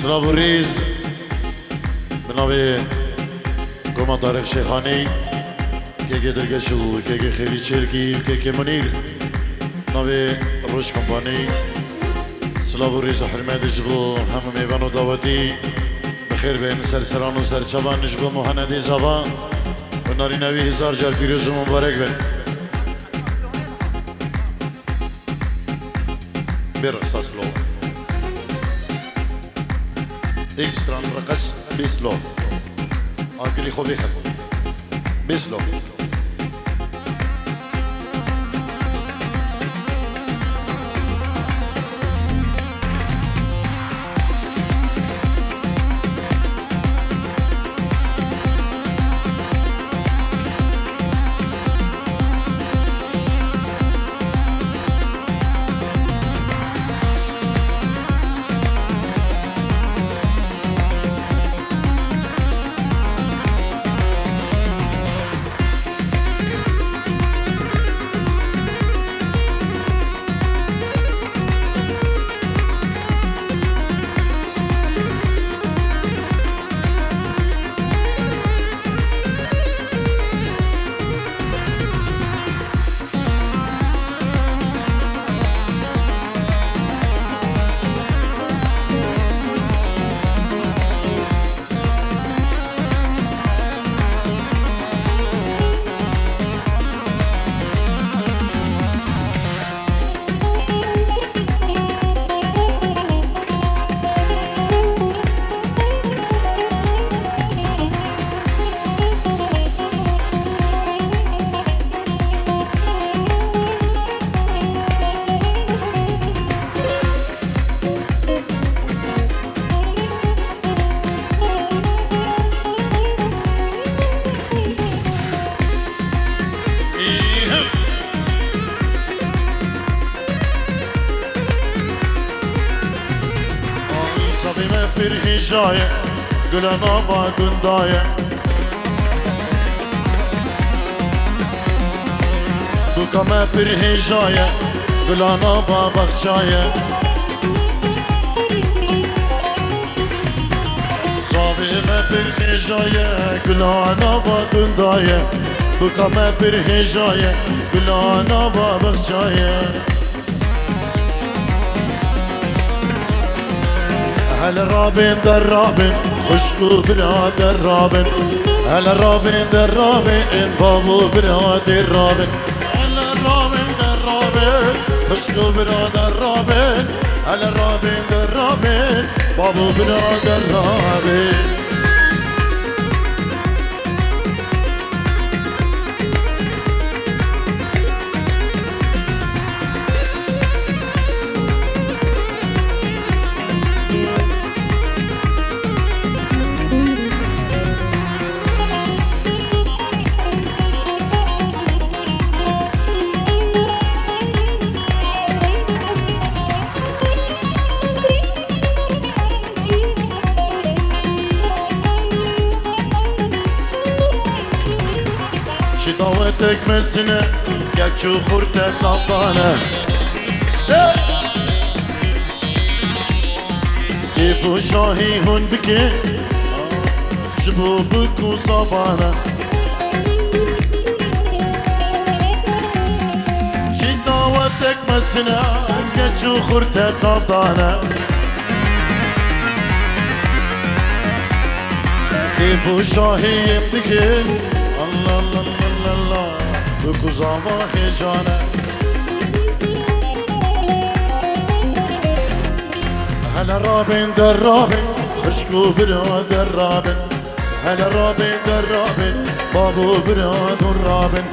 سلاف و ریز بنابه گما طارق شیخانی که دلگشو که خیلی چلکی که منیر بنابه روش کمپانی سلاف و ریز و حرمه دجبو همه میوان و داوتی بخیر بین سرسران و سرچبان نجبو مهندی زبان و ناری نوی 1000 جار پیروز و مبارک بین برقص سلو اكسترا رقص بسلو اكلي خو بيخل بسلو جايه قلنا ما كندايه بوكا ما برهي جايه قلنا ما بخشايه صافي ما برهي جايه قلنا ما كندايه بوكا ما برهي جايه قلنا ما بخشايه هل الرابن درابن خشكو براد الرابن هل الرابن درابن بابو براد الرابن هل الرابن درابن خشكو براد الرابن هل الرابن درابن بابو براد الرابن دعوتك من سنة يكشو خورتك سلطانة كيفو شاهي هون بكي شبو بكو صفانة شي دعوتك من سنة يكشو خورتك سلطانة كيفو شاهي بكي الله الله الله بكو زواهي جانا هلا رابن درابن خشكو براد الرابن هلا رابن درابن بابو براد الرابن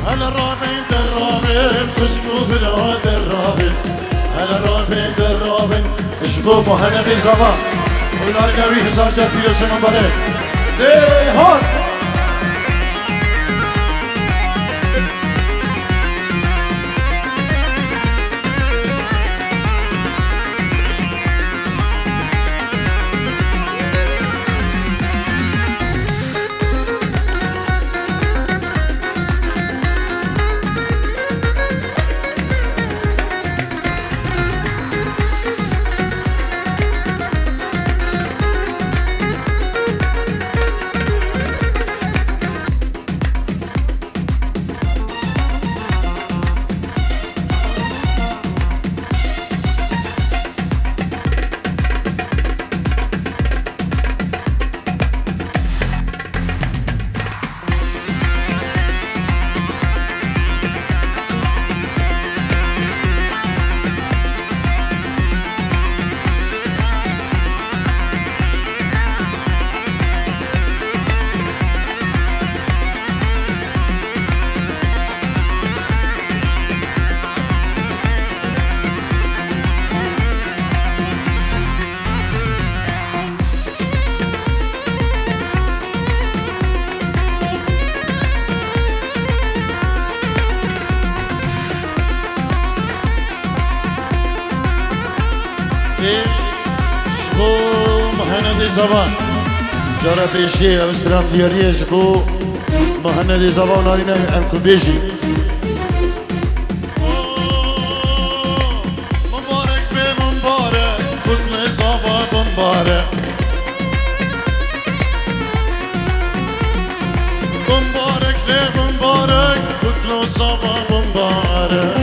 هلا رابن درابن خشكو براد الرابن هلا رابن درابن اشبو مهنا في زمان والارقاوي 1000 جار پیروز مبارک دیهان بو مهندی زبان جارا پیشی امسترام دیاریش بو مهندی زبان نارینه ام کو بیشی مبارک به مبارک کتن زبان مبارک مبارک به مبارک کتن زبان مبارک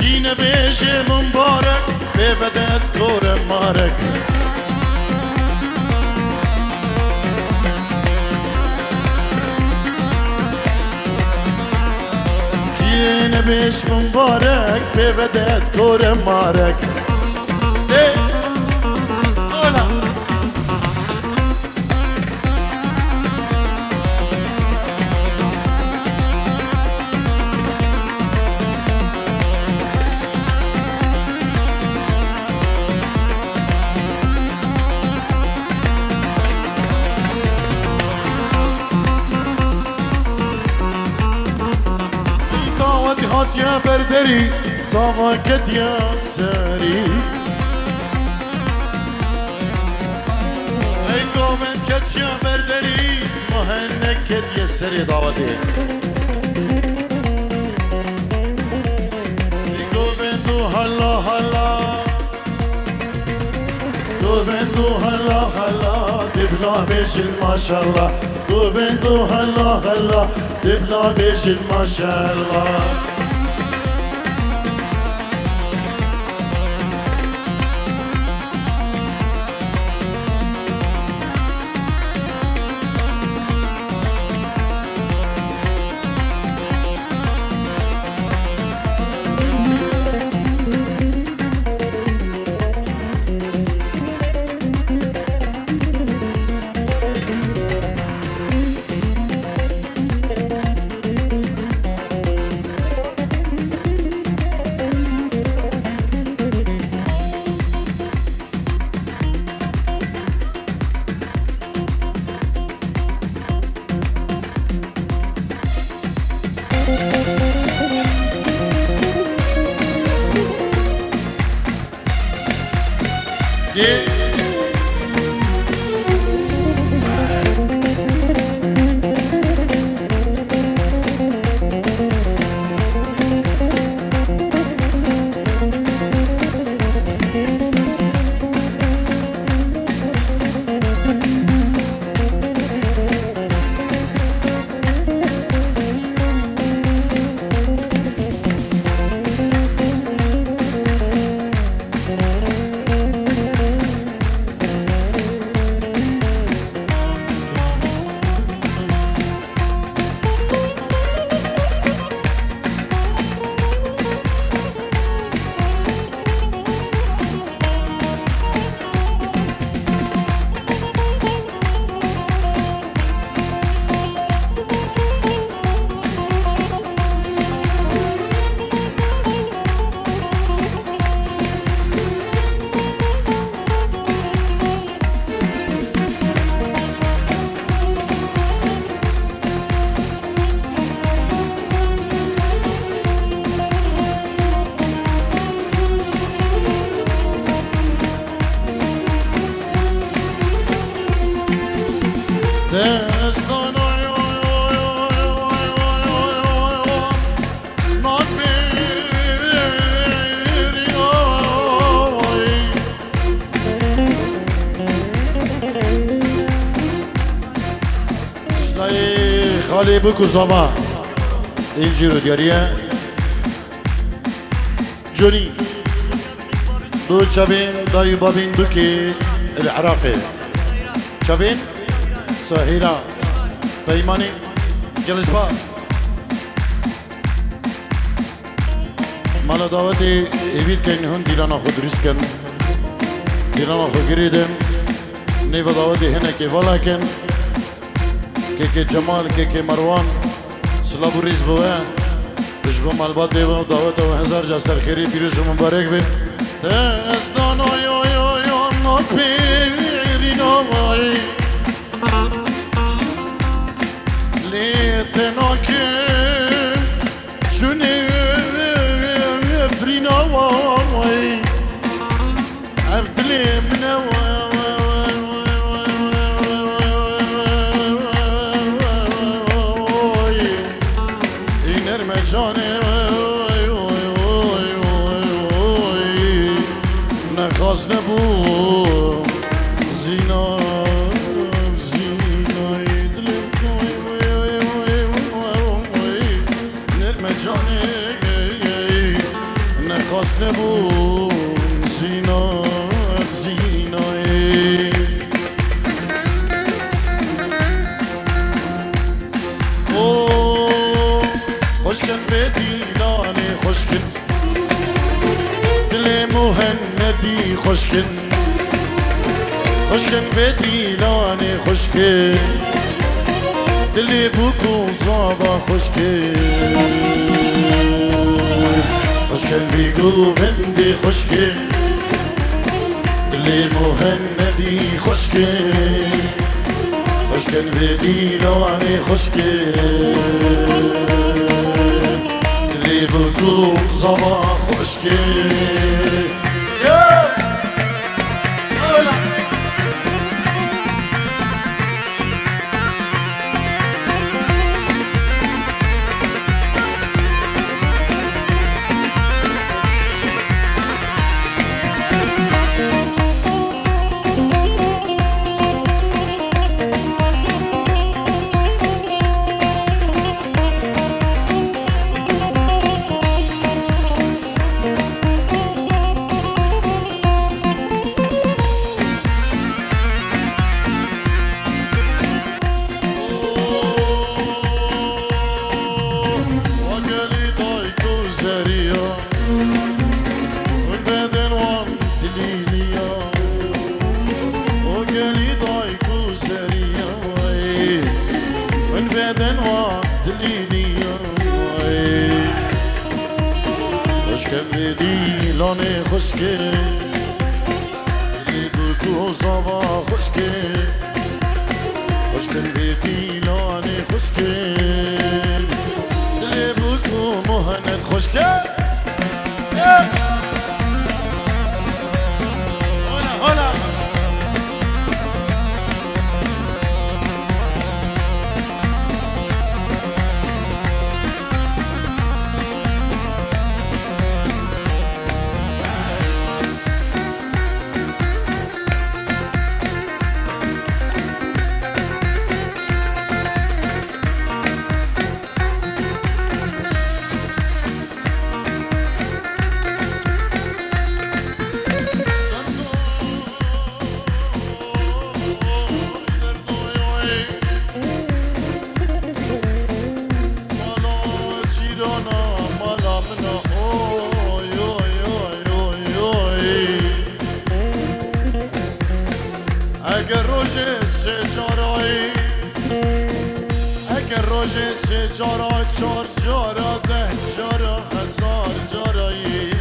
یینه بیشی مبارک به بدت کور مارک یینه بیش مبارک به بدت کور مارک يا بردري صافكت يا ساري اي قومت كت يا بردري مهنكت يا ساري دعوتي قومتو هلا هلا قومتو هلا هلا تبلا بيش ما شاء الله قومتو هلا هلا تبلا بيش ما شاء الله خالی بکو زما اینجی رو دیاریه جونی دو چابین دایو بابین دوکی العراقی چابین سهیرا پیمانی جلسبا مالا دعوتی ایوید که اینهون دیلانا خود ریس کن دیلانا خود گریدن نیو دعوتی هنه که والا کن که جمال که مروان سلام ریز بوه بشبه مالبات دیوه دعوت و هزار جا سرخیری پیروز مبارک بین دستان آی آی آی آنات پیرین آوایی لیتنا که شونه افرین آوایی نخواست نبود زینا زینای دلم نرمه جانه نخواست نبود زینا زینای خوشکن به دیلانه خوشکن دل مهندی خوشکن خوشکن به دیلانه خوشکن دل بکو زابا خوشکن خوشکن بیگو بندی خوشکن دل مهندی خوشکن خوشکن به دیلانه خوشکن دل بکو زابا خوشکن لانه خوشگه دلی بکو زابا خوشگه خوشگه بیدی لانه خوشگه دلی بکو مهند خوشگه هلا هلا جارا چار جارا ده جارا هزار جارایی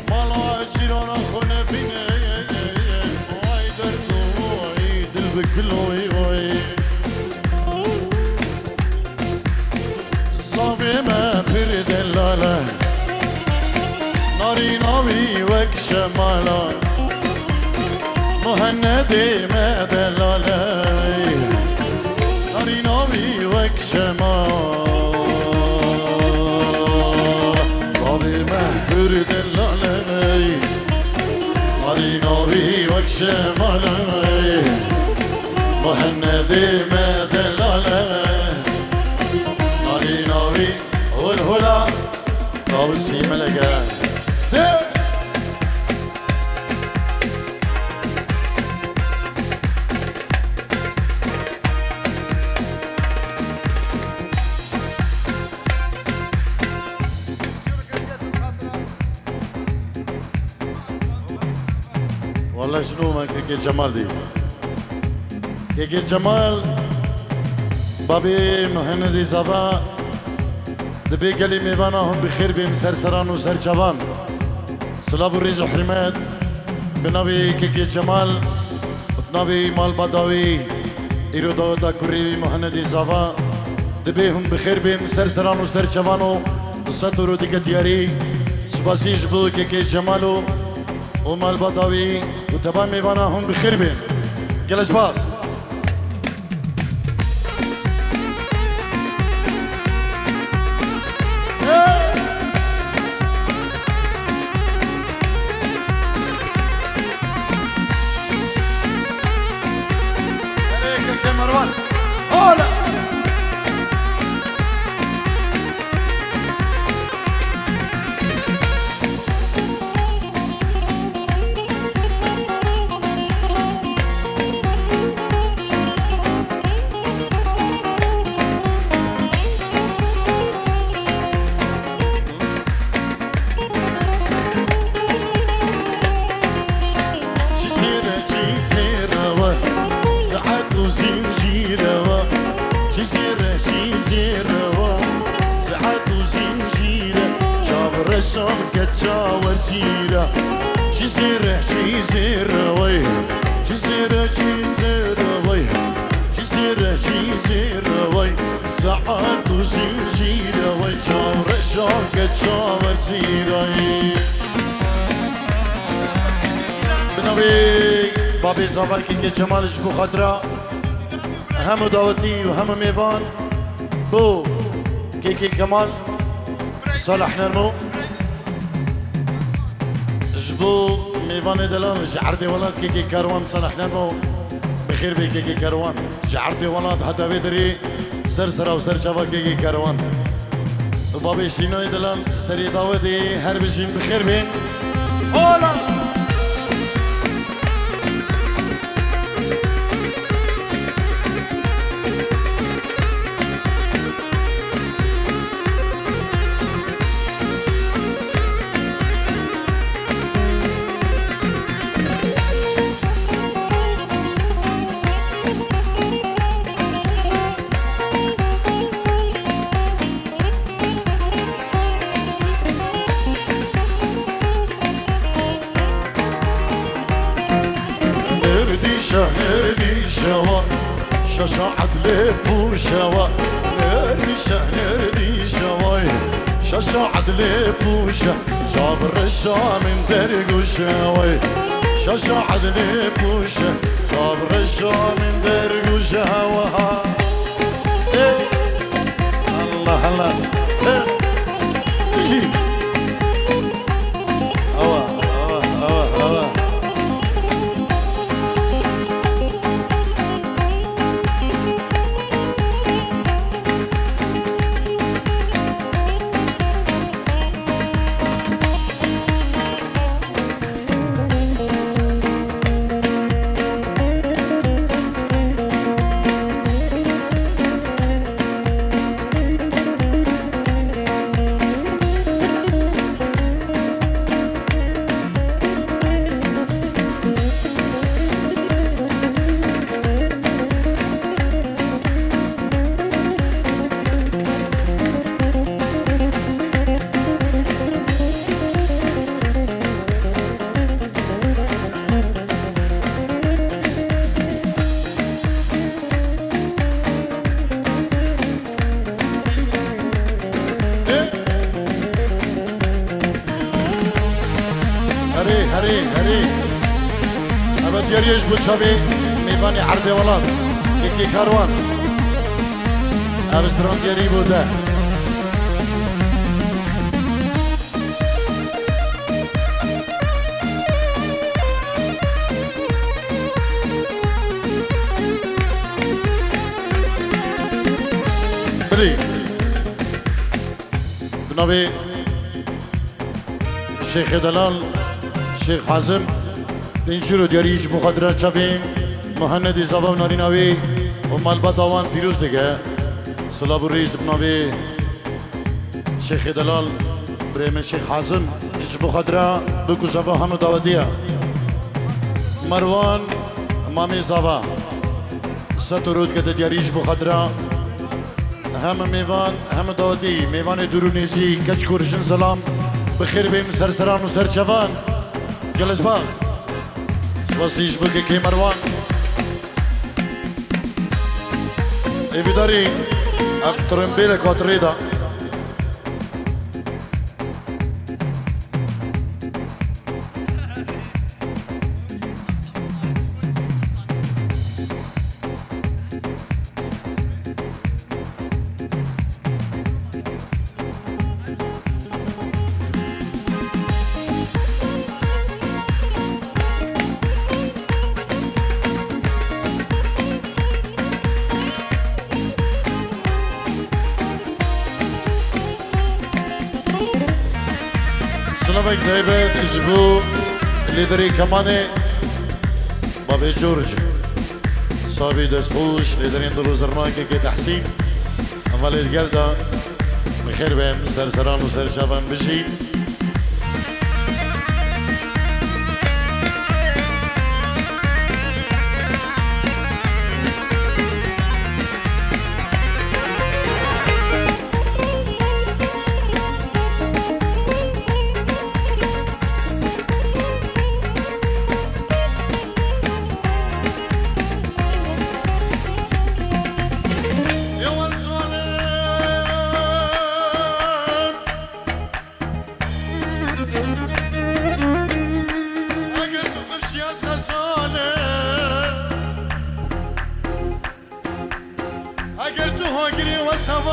مالا جیرانا خونه بینه وای درد وای دل بکلوی وای صافی ما پر دلاله ناری ناوی وک شمالا مهندی ما دلاله ناری ناوی وک شمال صافی محبور دلاله ناری ناوی وک شماله مهندی ما دلاله ناری ناوی والهلا طاوسي ملقا والله شنو ما كيكي جمال دي كيكي جمال بابي مهندي زبا دبي قالي ميوانا هم بخير بين سرسران وسرجوان سلاف وريز وحرمات بنبي كيكي جمال بنبي مال بداوي إيرو دا كوري مهندي زبا دبي هم بخير بين سرسران وسرجوان وسطورو ديك دياري سباسيش بو كيكي جمالو ومال بداوي وتبا ميوانا هم بخير بين جلس بعض كتشاور سيرة جزيرة جزيرة وي جزيرة جزيرة وي جزيرة جزيرة وي ساعات وزنجيرة وي تشاور شوكة تشاور سيرة بنوي بابي زبان كي جمالش بو خضرا هم دعوتي وهم ميفان بو كيكي كمال صالح نرمو جبو ميفان دلال جعردي ولاد كيكي كاروان صالح نرمو بخير بي كيكي كاروان جعردي ولاد حتى بدري سرسرة وسر شفا كيكي كاروان وبابي شينوي دلال سري دعوتي هر بشين بخير بين اولا نردي شوا شاشا عدل بوشوا نردي شوا شاشا عدل بوشا جابر الشا من درق شوا شاشا عدل بوشا جابر الشا من درق شوا الله الله تجي هوا هوا هوا هوا هري أبد يريش بوشابي ميفاني عرضي ولاد كيكي كاروان أبسترون يري بوده بلي بنبي الشيخ دلال الشيخ حازم دينشورو دياريش بخدران شافين مهندي زباب ناريناوي ومال بدوان فيروز ديگه سلاب الرئيس بنبي الشيخ دلال بريم الشيخ حازم ايش بخدران بكو زبا هم داودية مروان مامي زبا سترود كده دياريش بخدران هم ميوان هم داودي ميوان درونيزي كچ كورشن سلام بخير بين سرسران وسرچوان جلس باغ واسيش بكي كي مروان ايفيداري اقترنبيل كواتريدا سلامك دايبت اجبو اللي دري كماني بابي جورج صابي دسبوش اللي دري ندلو زرناكي كي تحسين اما اللي الجلدة بخير بين سرسران وسرشابان بشي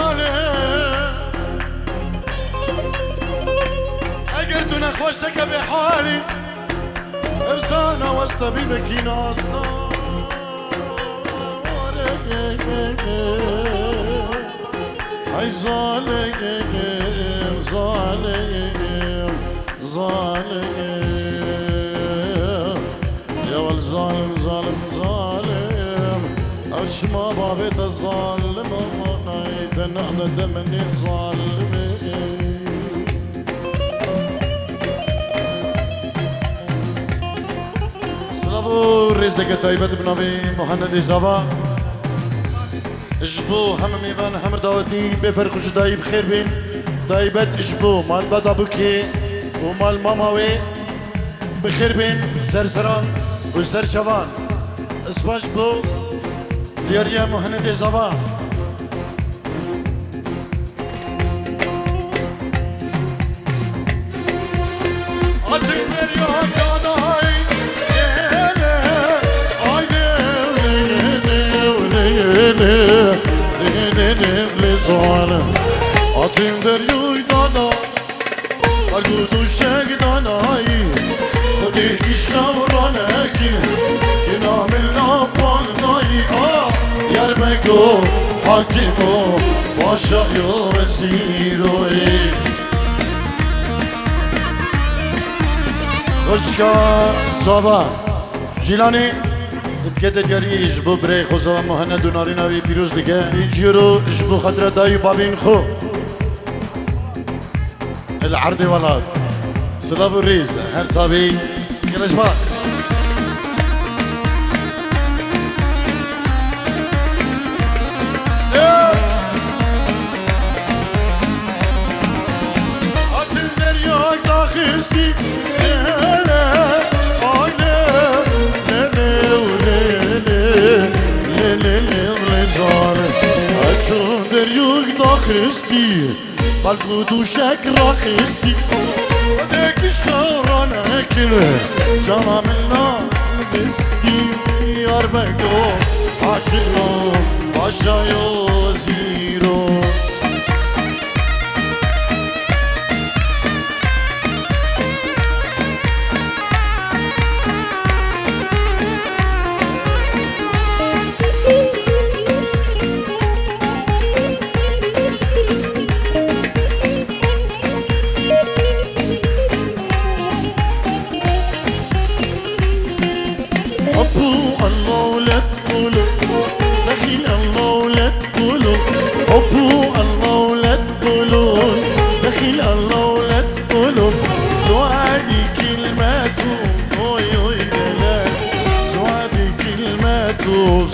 ظالم اگر تو نخوشته که به حالی افسانه و طبیبکی نازدار ای ظالم ظالم ظالم يا والظالم ظالم ظالم أول ما بابيت الظالم وقايت نقضى دمني ظالم سلافو رزق طيبة بنبي مهند زبا اجبو هم ميوان هم داوتي بفرق جداي بخير بين طيبة اجبو مال بدا بكي ومال ماماوي بخير بين سرسران وسر شوان اسباش بو ليريا مهند زبا Atın deryuy dana Kalgudu şek danayı Kudir iş kavraneki Kinamil nafal dayı Yer beko hakimo Başa yo vesiroy Hoşka sabah Jilani بكده جاري اجبو بري خوزا مهند و نارينا وي بيروز دیگه يجيرو اجبو خطرة دايو بابين خو العرض ولاد سلافو ريز هر صابي كلاش باك هاتن درياك داخستي چون دریوک داخستی بلکو دوشک راخستی دکیش خورانه کنه جانا منا بستی یار بگو حکلو باشایو زیرو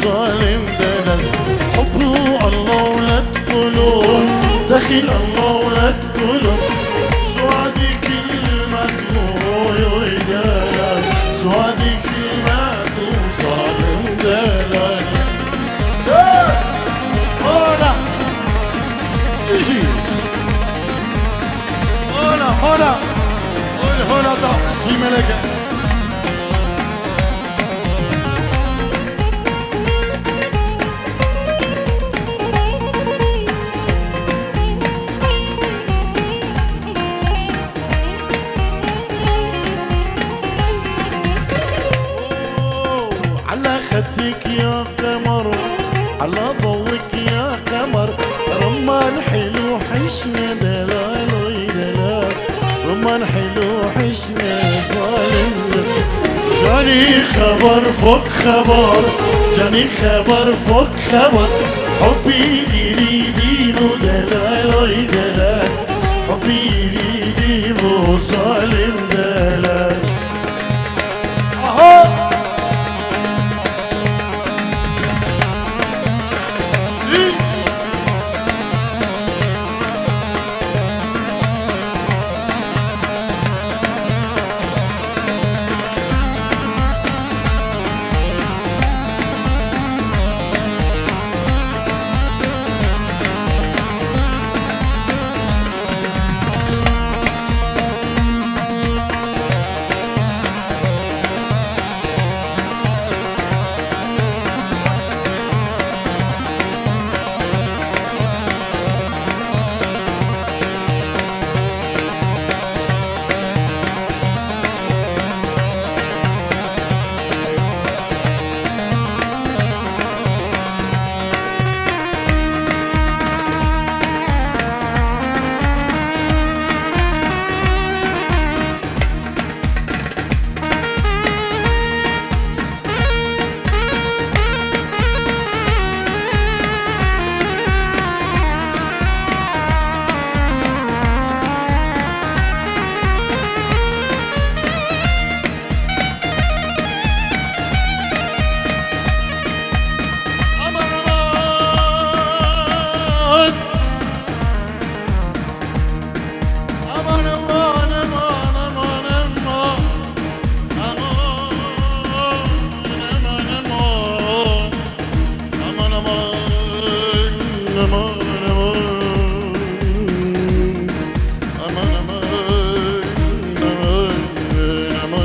ظالم دلال حبه الله ولا تقولون دخيل الله ولا تقولون سوادي كلمة ويوي دلال سوادي كلمة ظالم دلال هنا يجي هنا تقسيم لك خدك يا قمر على ضوك يا قمر رمان حلو حشنا دلال ويدلال رمان حلو حشنا ظالم جاني خبر فوق خبر جاني خبر فوق خبر حبي يريدين دلال ويدلال حبي يريدين ظالم دلال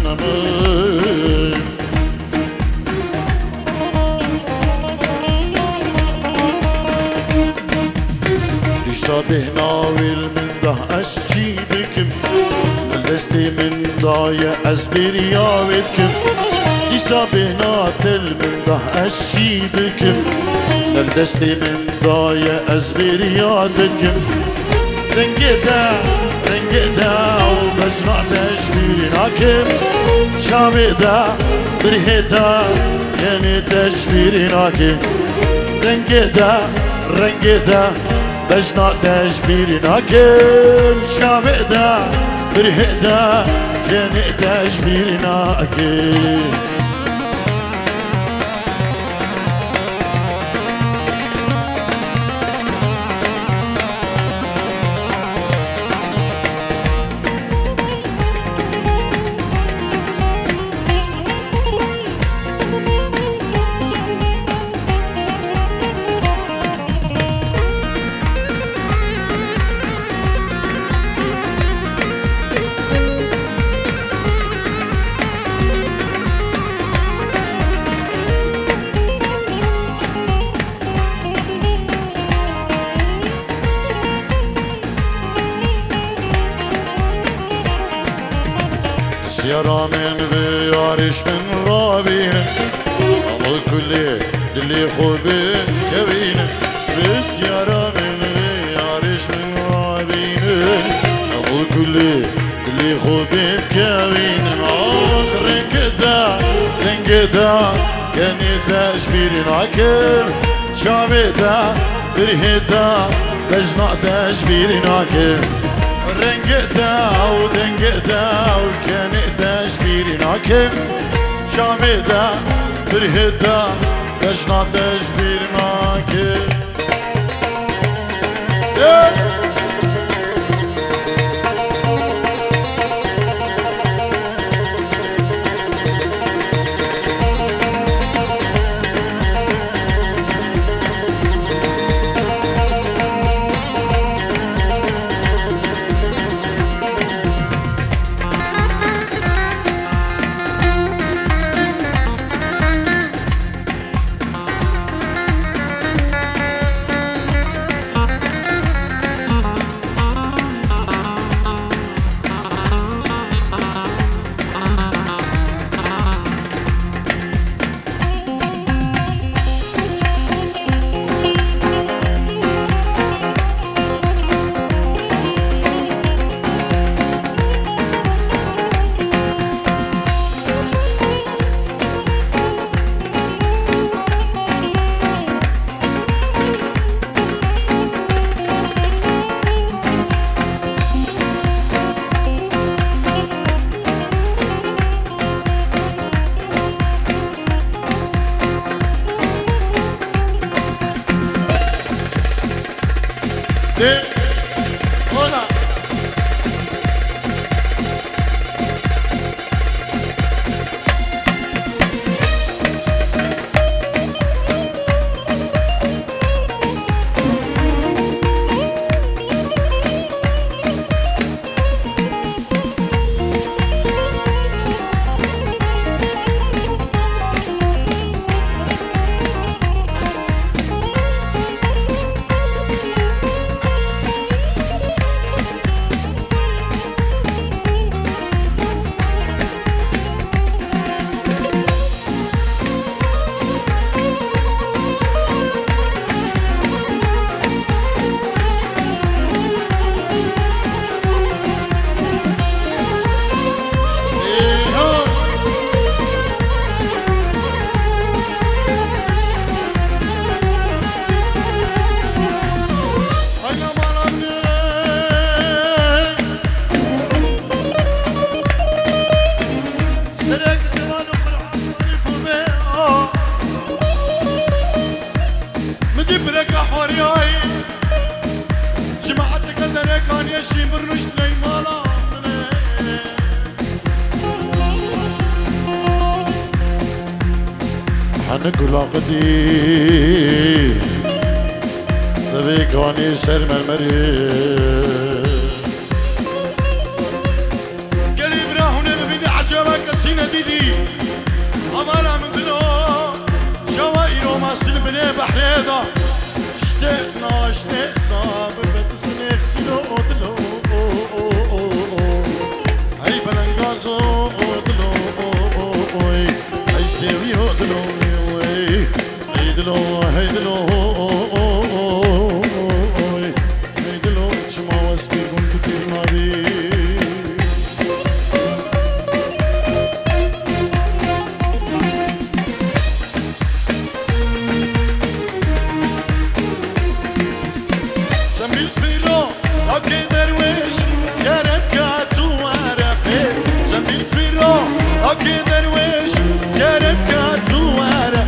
نمي ديشا بهناوي من ده أشي بكم الدستي من ضايا أزبير ياويتكم ديشا بهناتل من ده أشي بكم الدستي من ضايا أزبير ياويتكم رنجدا وبجرع تشبيرناكم شامدا برهدا يعني تشبيرناكم رنجدا بجرع تشبيرناكم شامدا برهدا يعني تشبيرناكم سيارة من بيارش من رابين الله كل دلي خوبين كبين بسيارة من بيارش من رابين الله كل دلي خوبين كبين رنجدا كاني تشبيرين عكر شامدا برهدا بجنع تشبيرين عكر رنجدا وكان تشبيرناكم شامدا برهدا بجنا تشبيرناكم Hola. حنقول عقدي ذبيك واني سر مرمري قلبي راهو نبي عجبك سینه دیدی امانا من دلو جوایر و ماسل بنه بحره دا اشتقنا اشتقنا بفتسن اخسلو دلو هاي بلنگازو دلو هاي سيويو دلو هاي دلو هاي دلو هاي دلو شما واسبي كنت كتير نابي اوكي درويش يا ربكة دوارة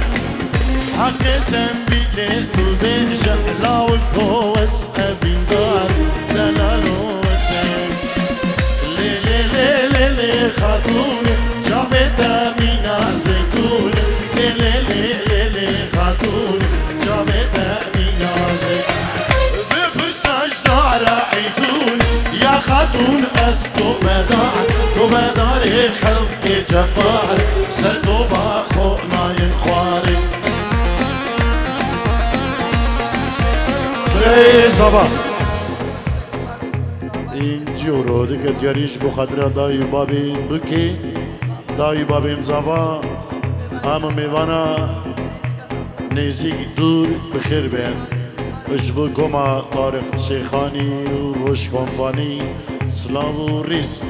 حقي زنبي للبيجة لا والكوس أبي دار دلالو وسام لي لي لي لي لي خاتوني جابت أمينة زيتون لي لي لي لي لي خاتوني جابت أمينة زيتون بخساش دار عيتون يا خاتون أستو مدار ومدار خلق جبار سردو باخونا ينخواري بري صباح اینجورو دیگه دیاریش بخاطر دایی بابین بکی دایی بابین زوا هم میوانا نزیک دور بخیر بین اشبو گما طارق شیخانی و روش کمپانی سلام و ریس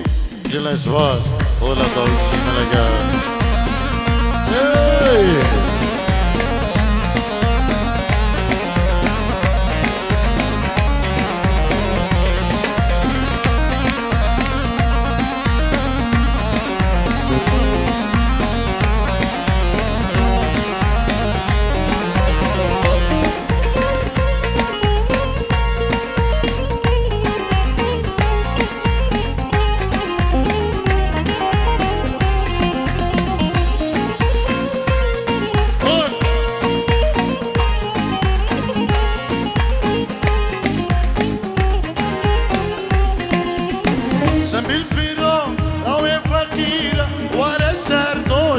جلسوات ولا توسي ملقا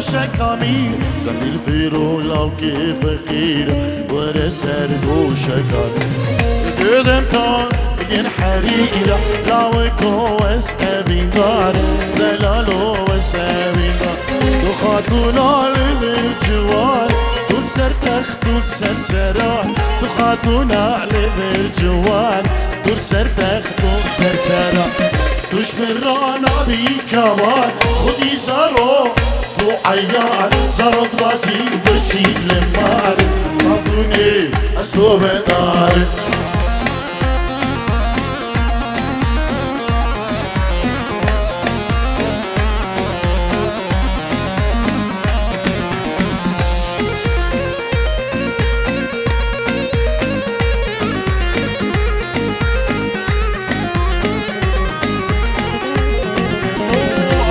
شكامي زميل فيرو لو كيف فقير ورا سردو شكامي قدم طار ين حريرة لو كوس أبي دار دلالو وسابي دار تخاطونا للجوار تنسر تخت تنسر سراح تخاطونا للجوار تنسر تخت تنسر سراح تشمر رانا بيكوار خدي زارو عيار زرد باسي برشي لمار ربوني أسلو بدار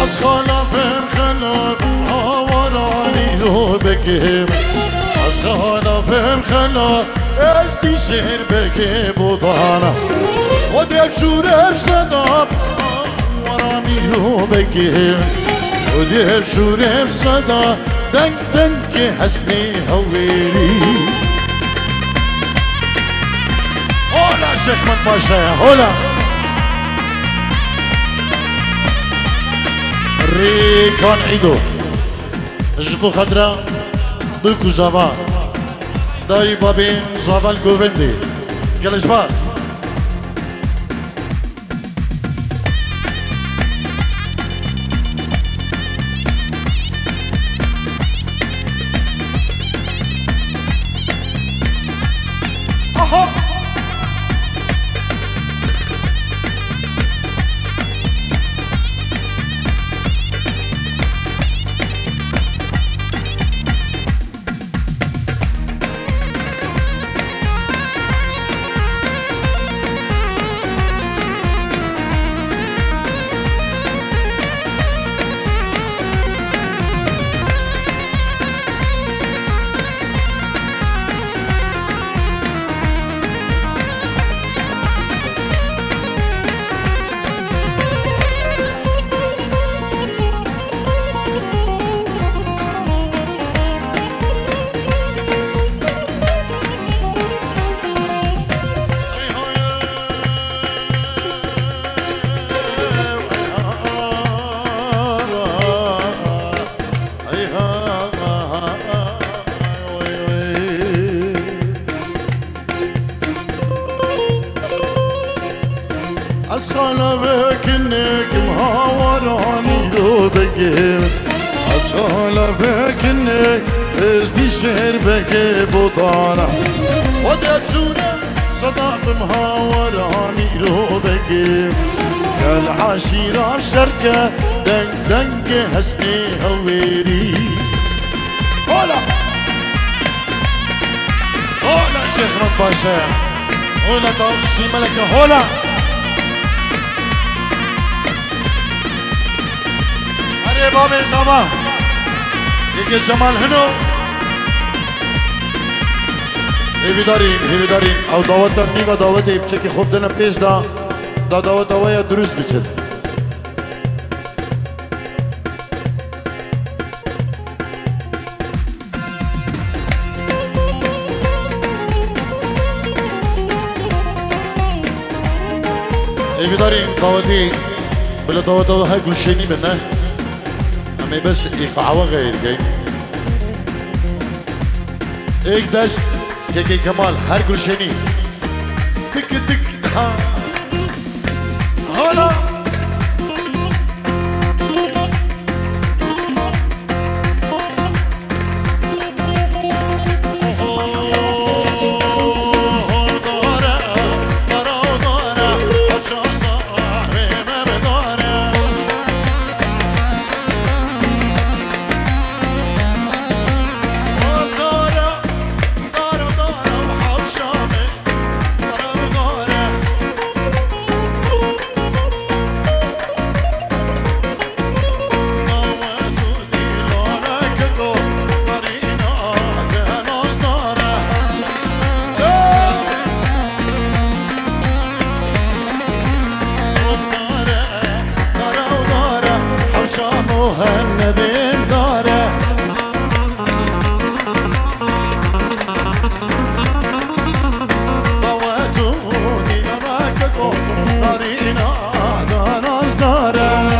أسخانا فين خلاف بكيم أسخانا فهم خلا أستي شهر بكيم وضانا وديب شورب صداب ورامي هو بكيم وديب شورب صدا دنك دنك حسني هويري هولا شيخ من باشا هولا ريكان عيدو جبو خضرا بكو زبان داي بابين زبان گووندي گلجبات أصغال بكني ازدي شهر بكي بطانا ودرت سونا صداق مهاورة ميرو بكي كالعشيرة شركة دنگ دنگ هسني هويري هولا هولا شيخ رب باشا هولا طاوسي ملكة هولا أري بابي زمان يجي جمال هنو هیوی دارین او دعوت تر نیمه دعوت ایفته که خوب دنم پیش دا دعوت اویا درست بچد هیوی دارین دعوتی بلا دعوت اویا های گلشینی بنه اما بس ایقاعوا غیر گئی ایک دست كيكي كمال هر گلشنی تك تك ها هلا مهندين داره ضواتوني نراككو دارينا داناز داره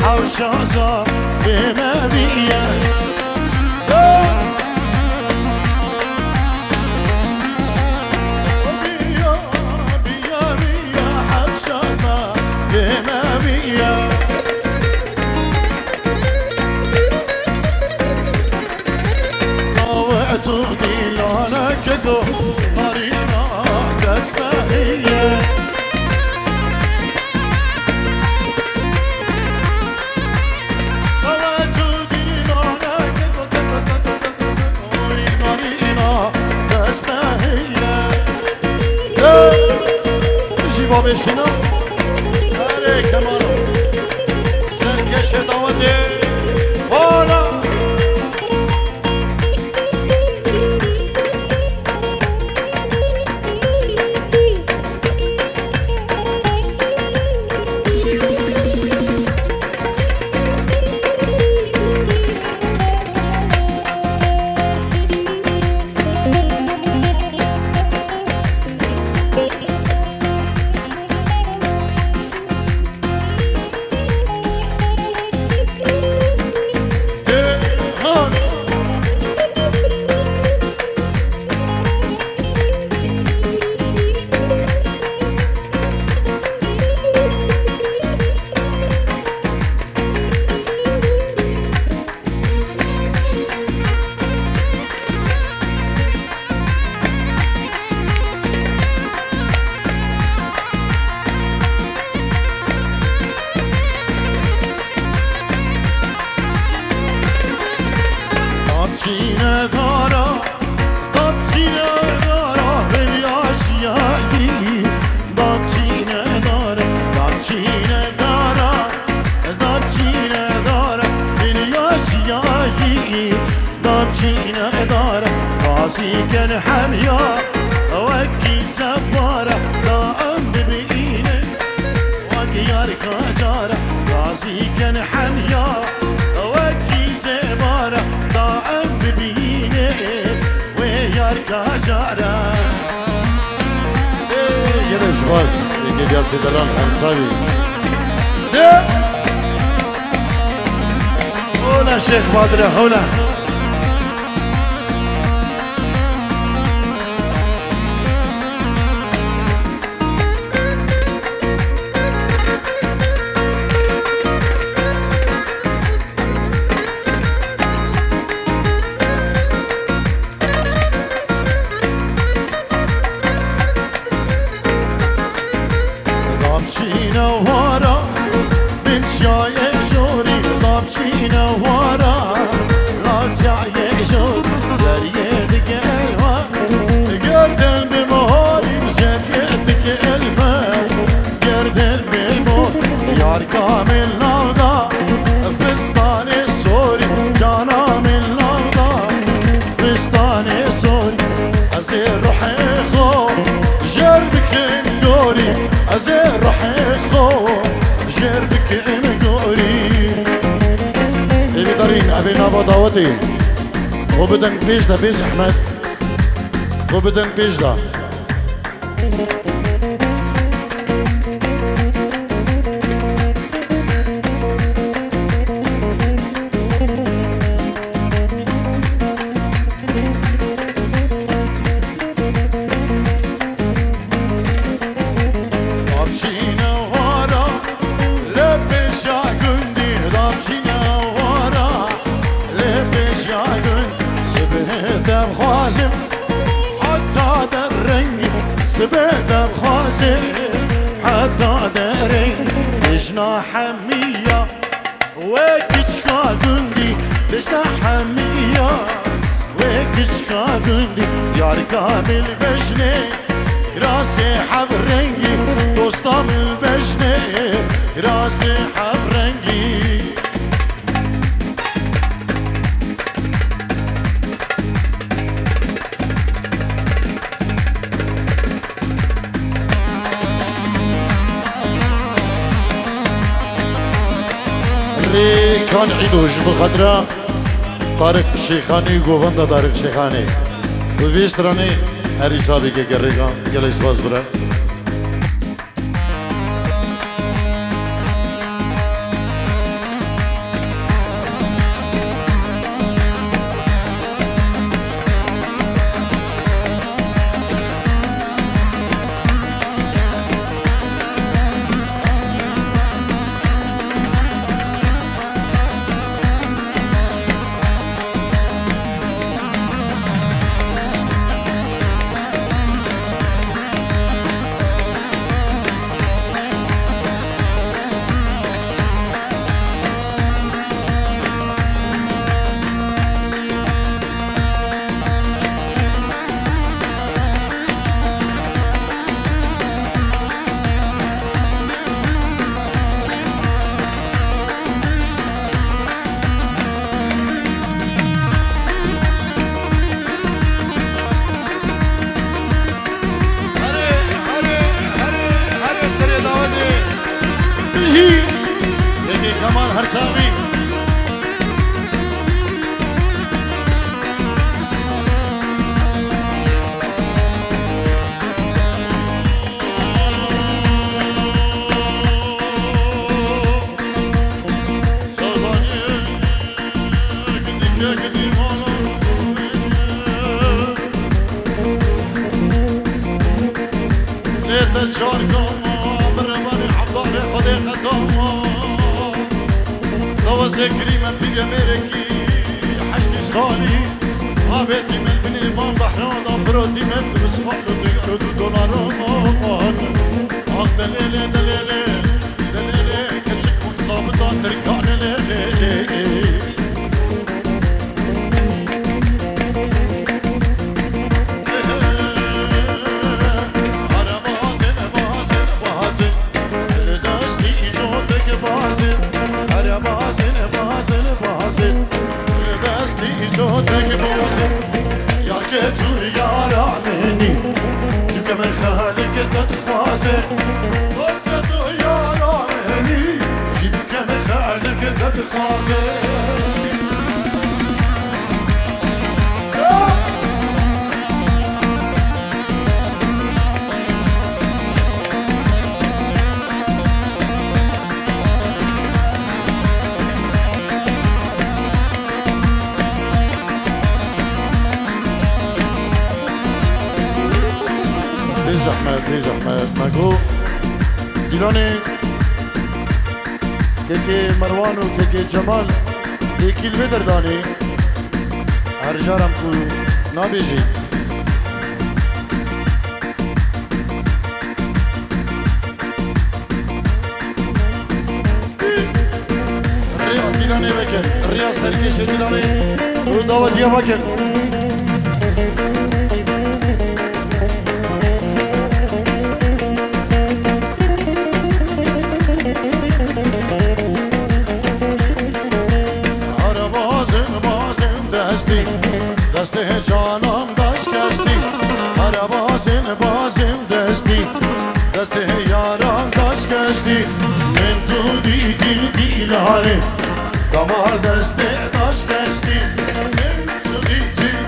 حوشازا بما بيا بيا حوشازا بما بيا طوعتو ديلانا كدو مرينا تسمعية بابي شنو؟ أري كمان سركش دعوتي هولا كان حميا وكي سفارة ببینه وگیار کجاره رازی کن حمیا وگی زباره دائم ببینه و یار کجاره یه رسواز یکی بیاسی دلان انصابی هولا شيخ بدر هولا ضابشينا ورا من شاي جوري ضابشينا ورا راجع يجور جريتك الوان قردن بمهوري جريتك الماء قردن بمهور يار كامل نوضا فستان السوري جانا من نوضا فستان السوري ازير روحي خو جربك نوري ازير روحي خو جربك نوري اللي دارين ابي نابا داوتي وبدن بيش دا بيش احمد وبدن بيش دا سبيدر خازن حتى درين لجنا حمية وكشكا قندي لجنا حمية وكشكا قندي يا ركاب البجنة راسي حبرنجي دوستا من البجنة راسي حبرنجي كان عيدوش بخدرة طارق شيخاني وقوفندا طارق شيخاني وفيستراني هاري صابي كي قريقان قليس بازبرا كمان هرسامي ذكري ما في امريكي حشني صالي هابتي من بني بان بحران افراتي من بسمال ديار دولار دليلي دليلي دليلي كتشك مصابطة تركان ليلي يا كتور يا رعمني شو كمان خالك تتخاز بخازه دوست تو یارانی جیب کم خالک دب خازه زحمت مگو دیلانی که مروان و که جمال یکیل بدردانی هر جارم کو نابیجی ریا دیلانی بکن ریا سرکش دیلانی و دعوتیا بکن دست جانم داشت کشتی هر بازم دستی دست یارم داشت کشتی من تو دیلاره دمار دست داشت کشتی من تو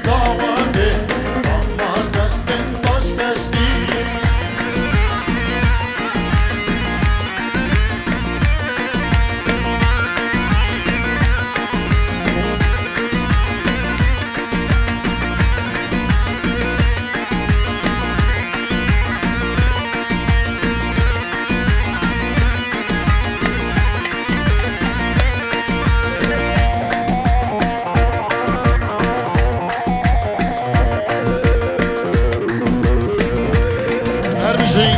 دامانده دمار دست داشت کشتی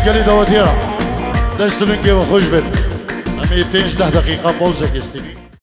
گلی دواتیا دستونون که و خوش بید همه 5-10 دقیقه پوزه کستیمی